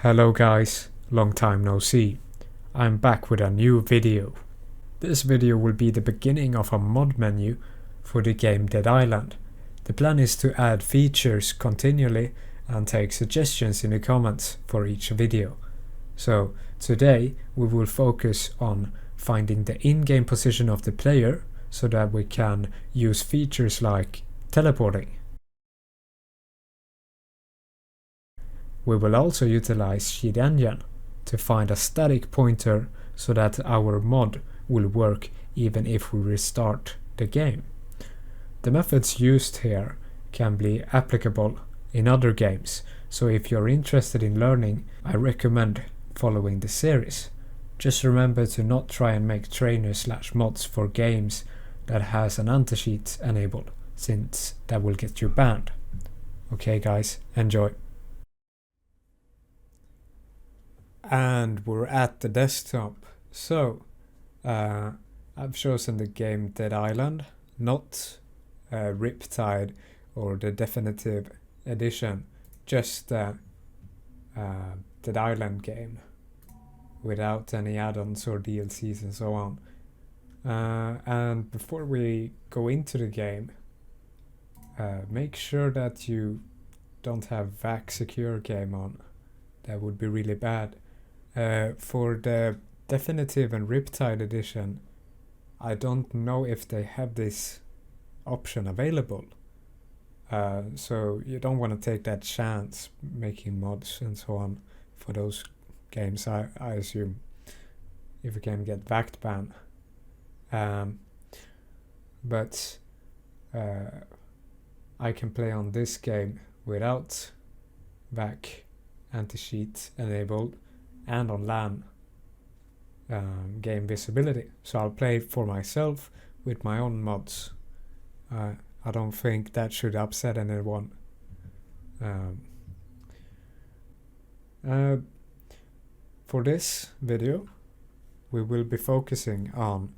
Hello guys, long time no see. I'm back with a new video. This video will be the beginning of a mod menu for the game Dead Island. The plan is to add features continually and take suggestions in the comments for each video. So today we will focus on finding the in-game position of the player so that we can use features like teleporting. We will also utilize swedz to find a static pointer so that our mod will work even if we restart the game. The methods used here can be applicable in other games, so if you're interested in learning, I recommend following the series. Just remember to not try and make trainers/mods for games that has an anti-cheat enabled, since that will get you banned. Okay guys, enjoy. And we're at the desktop. So I've chosen the game Dead Island, not Riptide or the definitive edition, just the Dead Island game without any add-ons or DLCs and so on. And before we go into the game, make sure that you don't have VAC secure game on. That would be really bad. For the definitive and Riptide edition, I don't know if they have this option available. So you don't want to take that chance making mods and so on for those games, I assume, if you can get VAC ban. But I can play on this game without VAC anti-cheat enabled and on LAN game visibility. So I'll play for myself with my own mods. I don't think that should upset anyone. For this video, we will be focusing on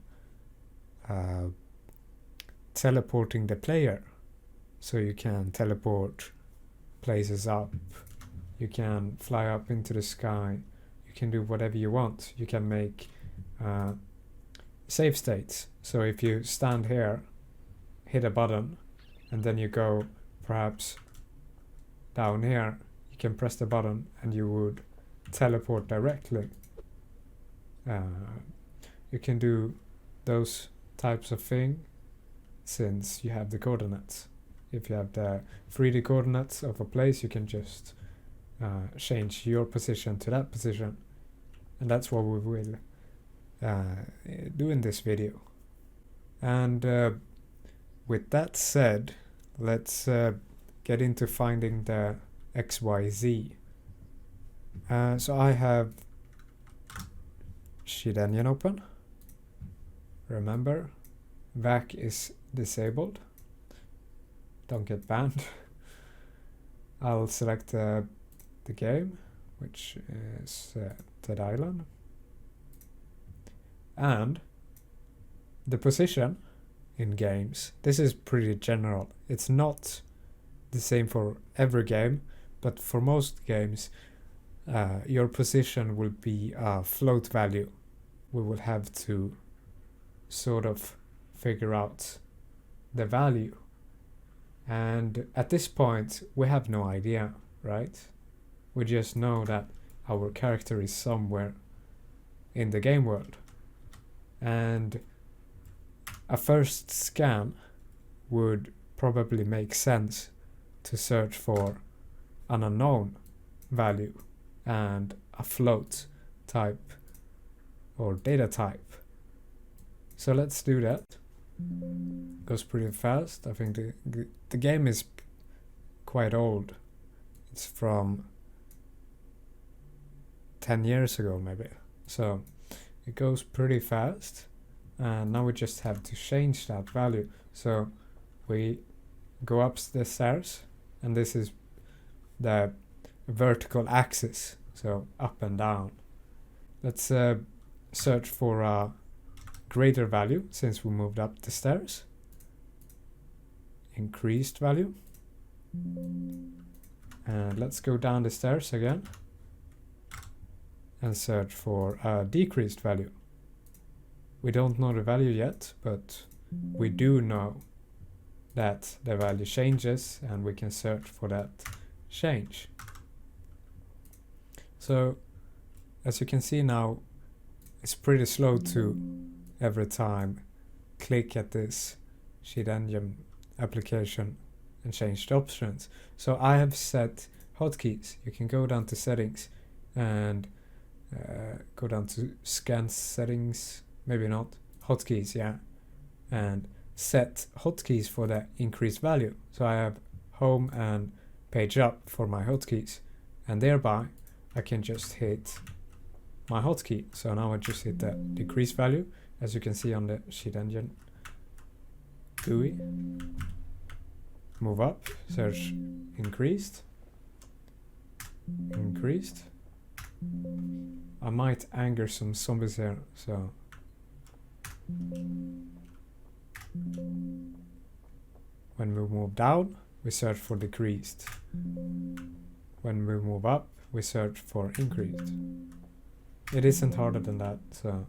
teleporting the player. So you can teleport places up, you can fly up into the sky, you can do whatever you want. You can make save states. So if you stand here, hit a button, and then you go perhaps down here, you can press the button and you would teleport directly. You can do those types of things since you have the coordinates. If you have the 3D coordinates of a place, you can just change your position to that position, and that's what we will do in this video. And with that said, let's get into finding the XYZ. So I have swedz open. Remember, VAC is disabled. Don't get banned. I'll select the game, which is Dead Island, and the position in games. This is pretty general. It's not the same for every game, but for most games your position will be a float value. We will have to sort of figure out the value, and at this point we have no idea, right? We just know that our character is somewhere in the game world, and a first scan would probably make sense to search for an unknown value and a float type or data type. So let's do that. Goes pretty fast. I think the game is quite old. It's from 10 years ago maybe, so it goes pretty fast, and now we just have to change that value. So we go up the stairs, and this is the vertical axis, so up and down. Let's search for a greater value since we moved up the stairs. Increased value, and let's go down the stairs again. and search for a decreased value. We don't know the value yet, but we do know that the value changes, and we can search for that change. So as you can see now, it's pretty slow to every time click at this Sheet Engine application and change the options. So I have set hotkeys. You can go down to settings and go down to scan settings, maybe not, hotkeys, yeah, and set hotkeys for the increased value. So I have home and page up for my hotkeys, and thereby I can just hit my hotkey. So now I just hit the decrease value, as you can see on the Sheet Engine GUI. Move up, search increased. I might anger some zombies here, so when we move down, we search for decreased. When we move up, we search for increased. It isn't harder than that, so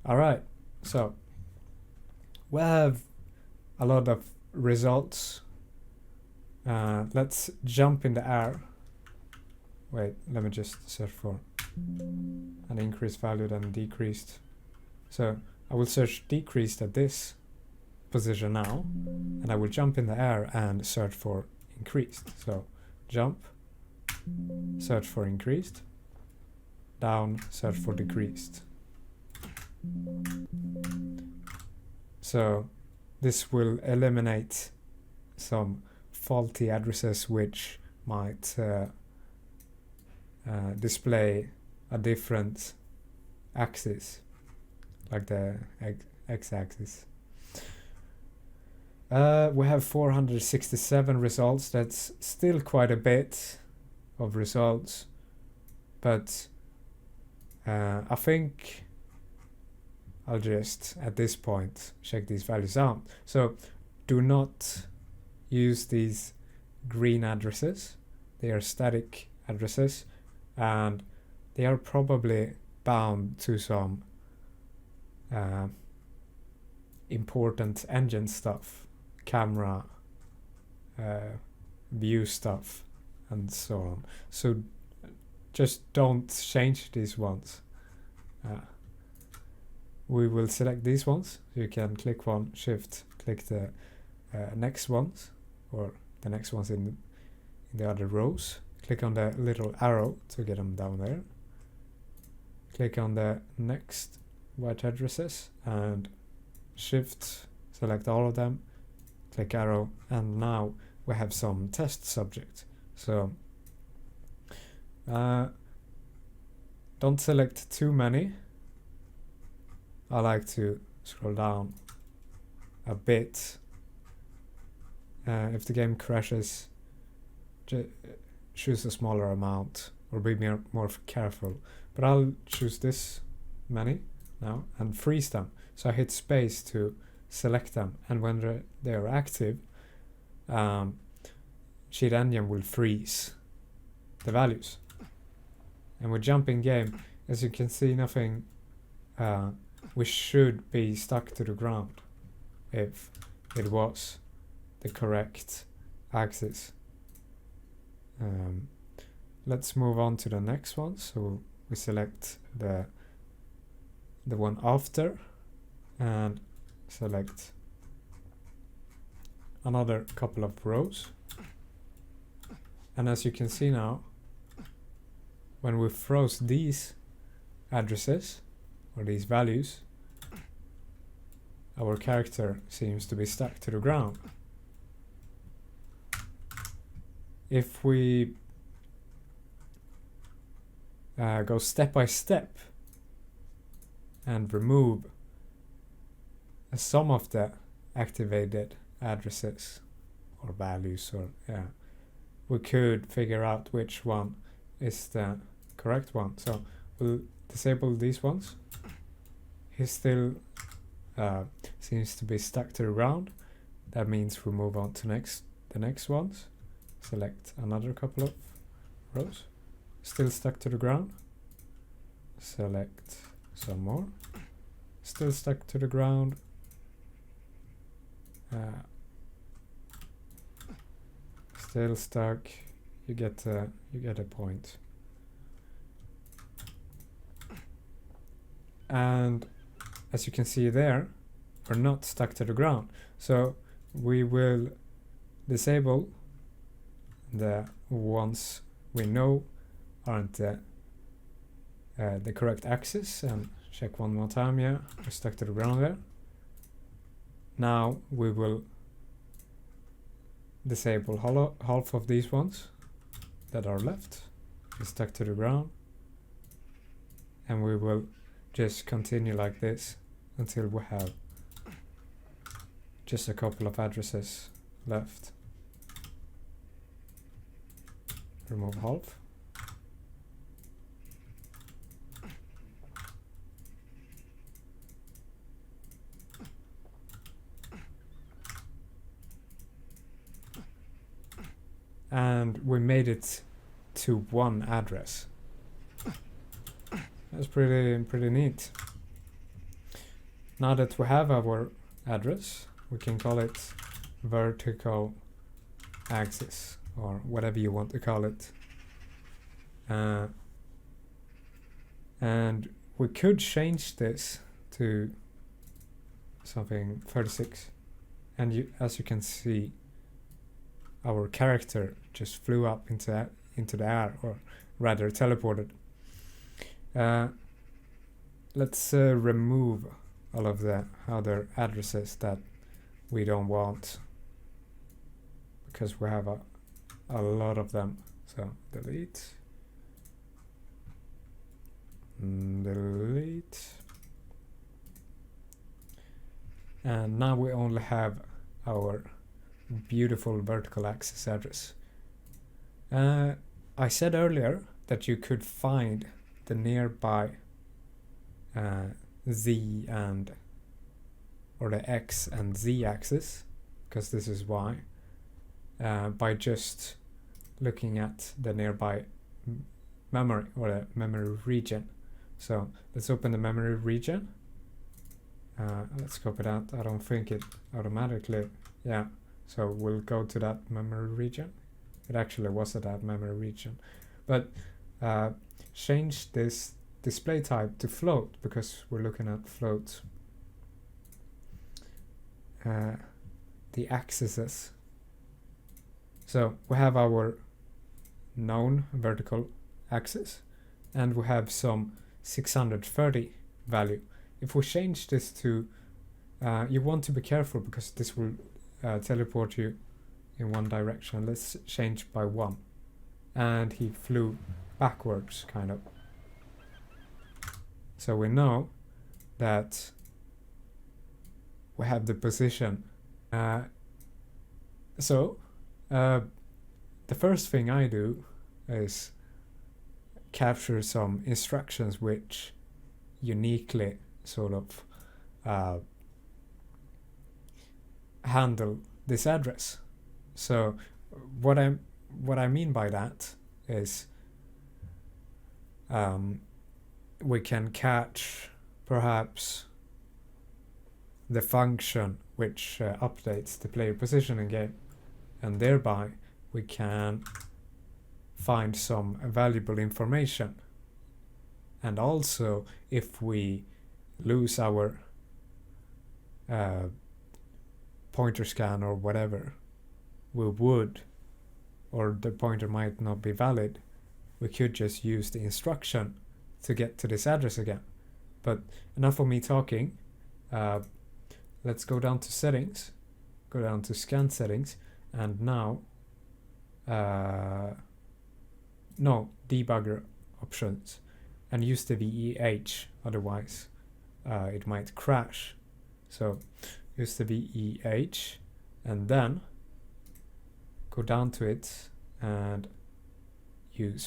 alright, so we have a lot of results. Let's jump in the air. Wait, let me just search for an increased value, then decreased. So I will search decreased at this position now, and I will jump in the air and search for increased. So jump, search for increased, down, search for decreased. So this will eliminate some faulty addresses which might display a different axis, like the x-axis. We have 467 results. That's still quite a bit of results, but I think I'll just at this point check these values out. So do not use these green addresses. They are static addresses, and they are probably bound to some important engine stuff, camera, view stuff, and so on. So just don't change these ones. We will select these ones. You can click one, shift, click the next ones, or the next ones in the other rows. Click on the little arrow to get them down there. Click on the next white addresses and shift, select all of them, click arrow, and now we have some test subject. So don't select too many. I like to scroll down a bit. If the game crashes, choose a smaller amount or be more careful. But I'll choose this many now and freeze them. So I hit space to select them, and when they are active, Sheet Engine will freeze the values. And we jump in game, as you can see, nothing. We should be stuck to the ground if it was the correct axis. Let's move on to the next one. So we select the one after and select another couple of rows. And as you can see now, when we froze these addresses or these values, our character seems to be stuck to the ground. If we go step by step and remove some of the activated addresses or values, or we could figure out which one is the correct one. So we'll disable these ones, he still seems to be stuck to the ground. That means we move on to the next ones. Select another couple of rows. Still stuck to the ground. Select some more. Still stuck to the ground. Still stuck. You get a point. And as you can see there, we're not stuck to the ground. So we will disable the ones we know aren't the correct axis, and check one more time. Yeah, we're stuck to the ground there. Now we will disable half of these ones that are left. We're stuck to the ground, and we will just continue like this until we have just a couple of addresses left. Remove half. And we made it to one address. That's pretty neat. Now that we have our address, we can call it vertical axis, or whatever you want to call it. And we could change this to something 36. And as you can see, our character just flew up into the air, or rather teleported. Let's remove all of the other addresses that we don't want, because we have a lot of them. So delete, delete, and now we only have our beautiful vertical axis address. I said earlier that you could find the nearby z and or the x and z axis, because this is y, by just looking at the nearby memory, or the memory region. So let's open the memory region. Let's copy that. I don't think it automatically, yeah. So we'll go to that memory region. It actually was at that memory region. But change this display type to float, because we're looking at float. The axes. So we have our known vertical axis, and we have some 630 value. If we change this to, you want to be careful, because this will teleport you in one direction. Let's change by 1, and he flew backwards, kind of. So we know that we have the position. So the first thing I do is capture some instructions which uniquely sort of handle this address. So what I mean by that is we can catch perhaps the function which updates the player position in game, and thereby we can find some valuable information. And also, if we lose our pointer scan or whatever, we would, or the pointer might not be valid, we could just use the instruction to get to this address again. But enough of me talking. Let's go down to settings, go down to scan settings, and now debugger options, and use the VEH, otherwise it might crash. So use the VEH, and then go down to it and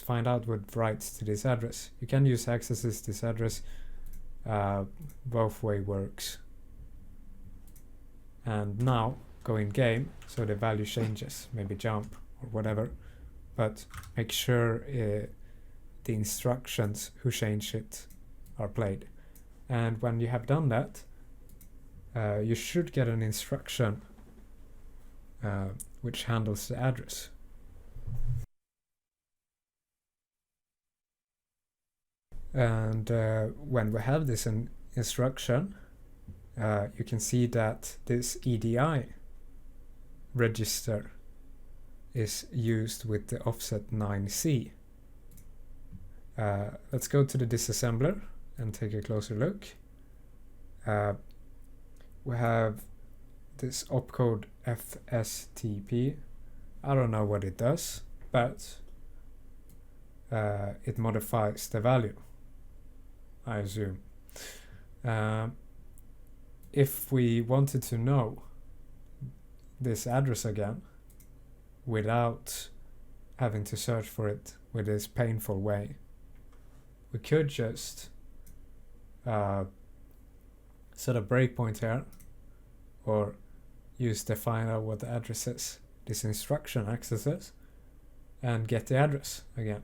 find out what writes to this address. You can use accesses this address both way works. And now go in game, so the value changes, maybe jump or whatever, but make sure the instructions who change it are played. And when you have done that, you should get an instruction which handles the address. And when we have this instruction, you can see that this EDI register is used with the offset 9C. Let's go to the disassembler and take a closer look. We have this opcode FSTP. I don't know what it does, but it modifies the value, I assume. If we wanted to know this address again without having to search for it with this painful way, we could just set a breakpoint here, or use the find out what the address is this instruction accesses, and get the address again.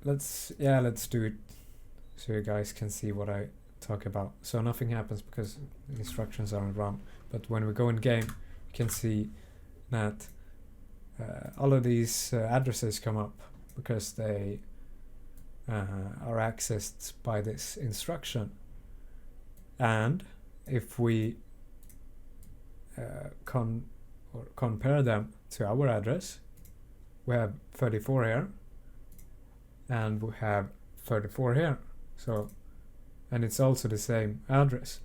Let's do it so you guys can see what I talk about. So nothing happens because the instructions aren't run, but when we go in game, you can see that all of these addresses come up because they are accessed by this instruction. And if we compare them to our address, we have 34 here and we have 34 here, so, and it's also the same address,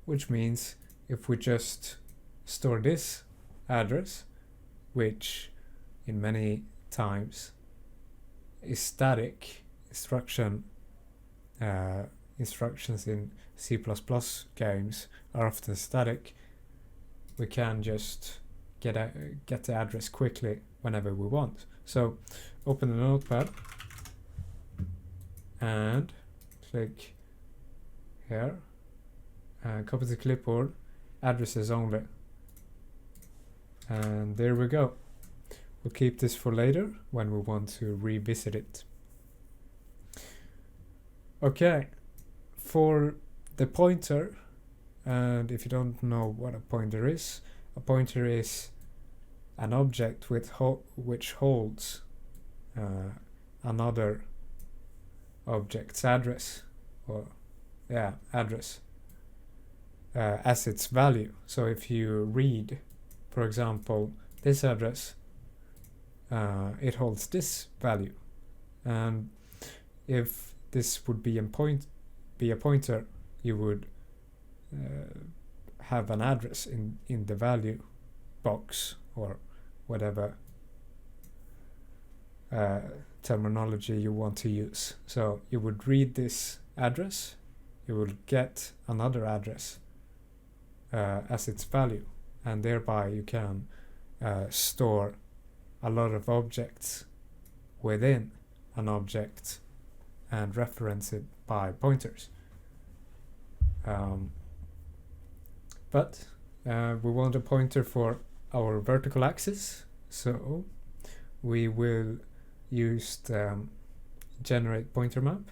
which means if we just store this address, which in many times is static, instructions in C++ games are often static, we can just get the address quickly whenever we want. So open the notepad and click here and copy the clipboard, addresses only, and there we go. We'll keep this for later when we want to revisit it. Okay, for the pointer, and if you don't know what a pointer is an object which holds another object's address, or address as its value. So if you read, for example, this address, it holds this value, and if this would be a pointer, you would have an address in the value box, or whatever terminology you want to use. So you would read this address, you will get another address as its value, and thereby you can store a lot of objects within an object and reference it by pointers. But we want a pointer for our vertical axis, so we will use the generate pointer map,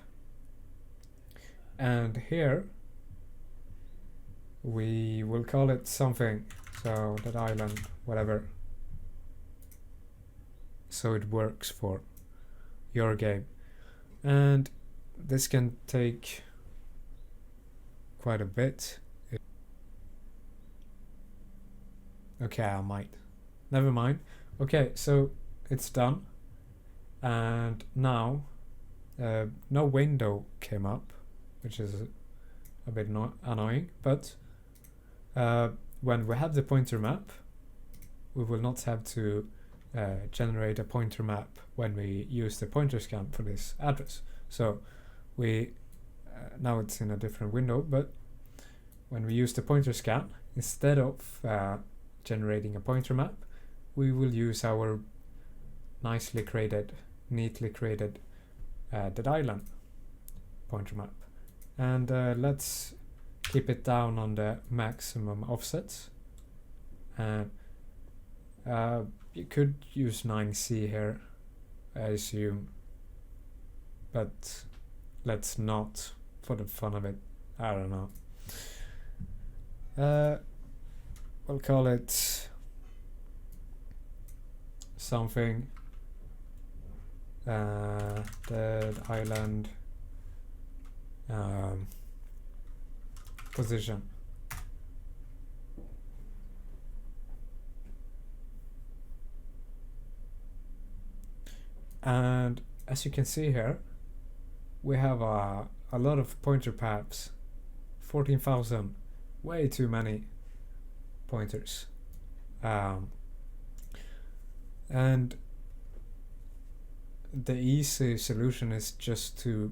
and here we will call it something, so that island, whatever, so it works for your game. And this can take quite a bit. Okay, I might. Never mind. Okay, so it's done. And now no window came up, which is a bit annoying, but when we have the pointer map, we will not have to generate a pointer map when we use the pointer scan for this address. So we now it's in a different window, but when we use the pointer scan, instead of generating a pointer map, we will use our nicely created, neatly created dead island pointer map. And let's keep it down on the maximum offsets. And you could use 9C here, I assume, but let's not for the fun of it. I don't know. We'll call it something dead island position. And as you can see here, we have a lot of pointer paths. 14,000, way too many pointers. And the easy solution is just to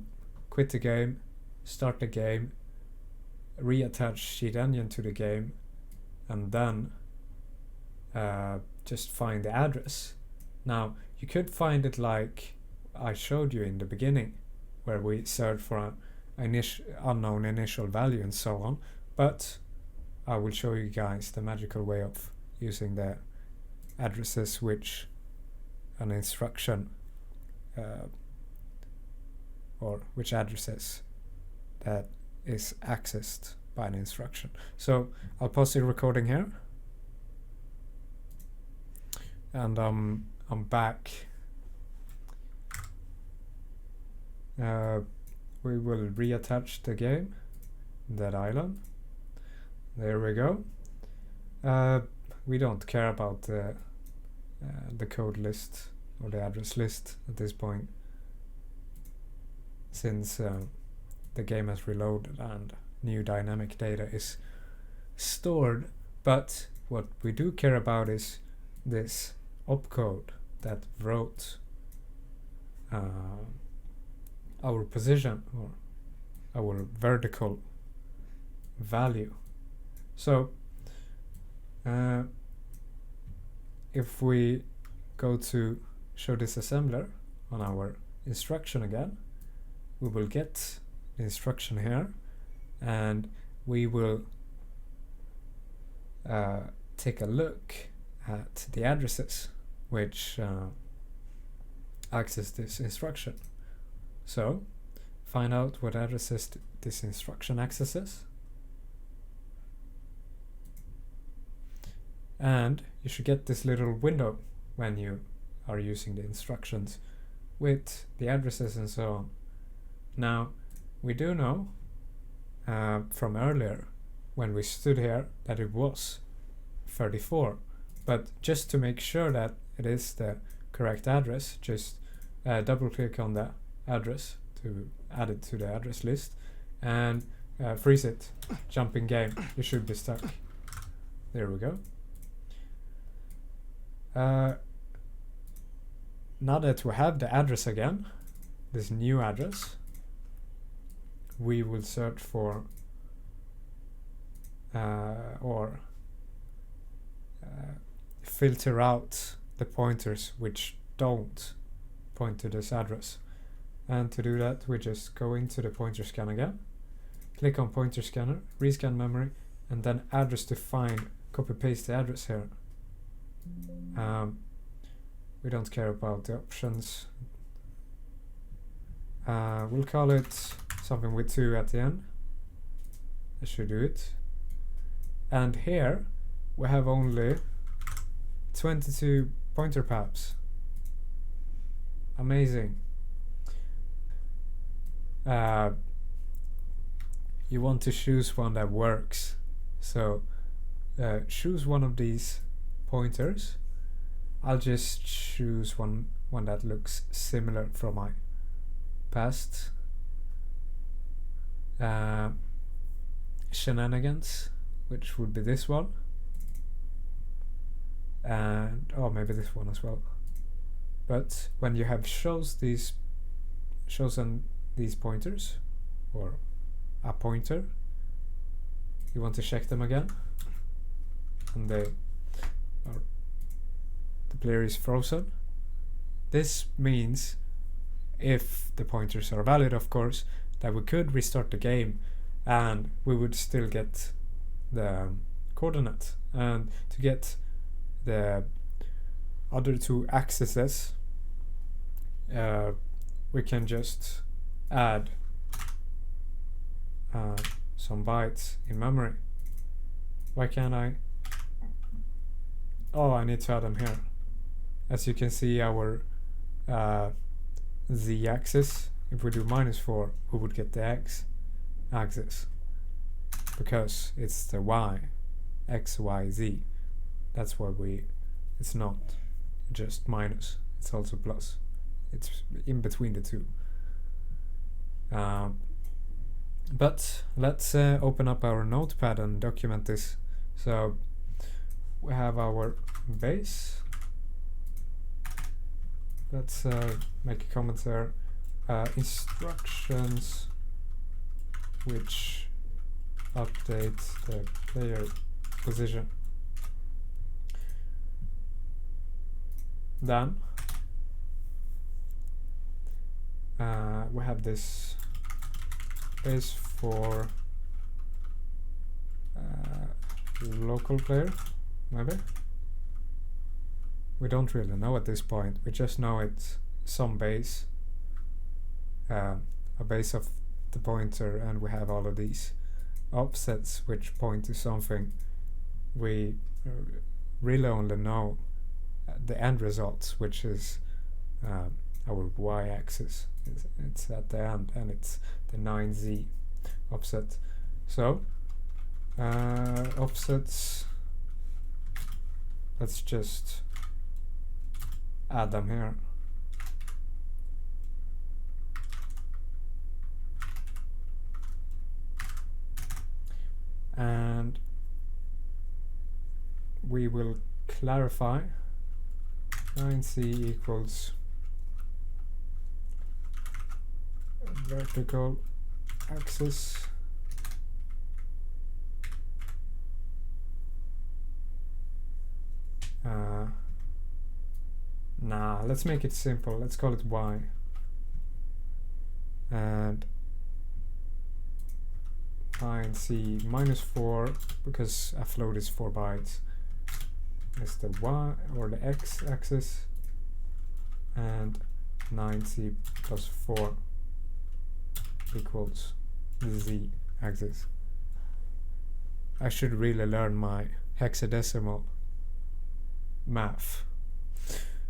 quit the game, start the game, reattach Cheat Engine to the game, and then just find the address. Now, you could find it like I showed you in the beginning, where we search for an unknown initial value and so on, but I will show you guys the magical way of using the addresses which an instruction or which addresses that is accessed by an instruction. So I'll pause the recording here, and I'm back. We will reattach the game, that island. There we go. We don't care about the code list or the address list at this point, since the game has reloaded and new dynamic data is stored. But what we do care about is this opcode that wrote our position or our vertical value. So if we go to show disassembler on our instruction again, we will get the instruction here, and we will take a look at the addresses which access this instruction. So find out what addresses this instruction accesses, and you should get this little window when you are using the instructions with the addresses and so on. Now, we do know from earlier when we stood here that it was 34, but just to make sure that it is the correct address, just double click on the address to add it to the address list and freeze it. Jump in game, you should be stuck. There we go. Now that we have the address again, this new address, we will search for or filter out the pointers which don't point to this address. And to do that, we just go into the pointer scan again, click on pointer scanner, rescan memory, and then address define, copy paste the address here. We don't care about the options. We'll call it something with 2 at the end. That should do it. And here we have only 22 pointer paths. Amazing. You want to choose one that works. So choose one of these pointers. I'll just choose one that looks similar from my past shenanigans, which would be this one, and maybe this one as well. But when you have chosen these pointers or a pointer, you want to check them again, and the player is frozen. this means, if the pointers are valid of course, that we could restart the game and we would still get the coordinate. And to get the other two accesses, we can just add some bytes in memory. Why can't I? Oh, I need to add them here. As you can see, our z-axis, if we do -4, we would get the x-axis, because it's the y, x, y, z. That's why it's not just minus, it's also plus. It's in between the two. But let's open up our notepad and document this. So we have our base. Let's make a comment there. Instructions which update the player position. Then we have this base for local player, maybe. We don't really know at this point. We just know it's some base, a base of the pointer, and we have all of these offsets which point to something. We really only know the end results, which is our y-axis. It's at the end, and it's the 9z offset. So offsets, let's just add them here. And we will clarify 9c equals vertical axis let's make it simple. Let's call it y, and 9c -4, because a float is 4 bytes, is the y or the x-axis, and 9c plus 4 equals the z-axis. I should really learn my hexadecimal math,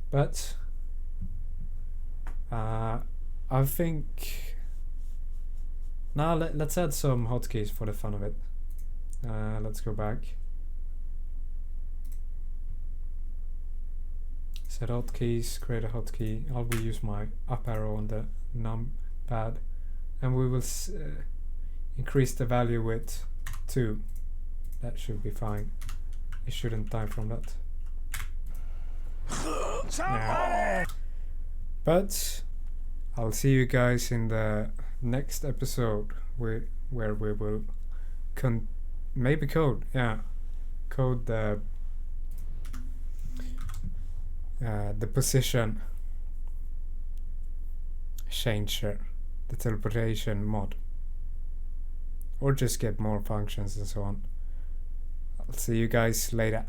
but I think now let's add some hotkeys for the fun of it. Let's go back. Set hotkeys, create a hotkey. I will use my up arrow on the numpad, and we will increase the value with 2. That should be fine. It shouldn't die from that. Yeah. But I'll see you guys in the next episode where we will maybe code the position changer, the teleportation mod, or just get more functions and so on. I'll see you guys later.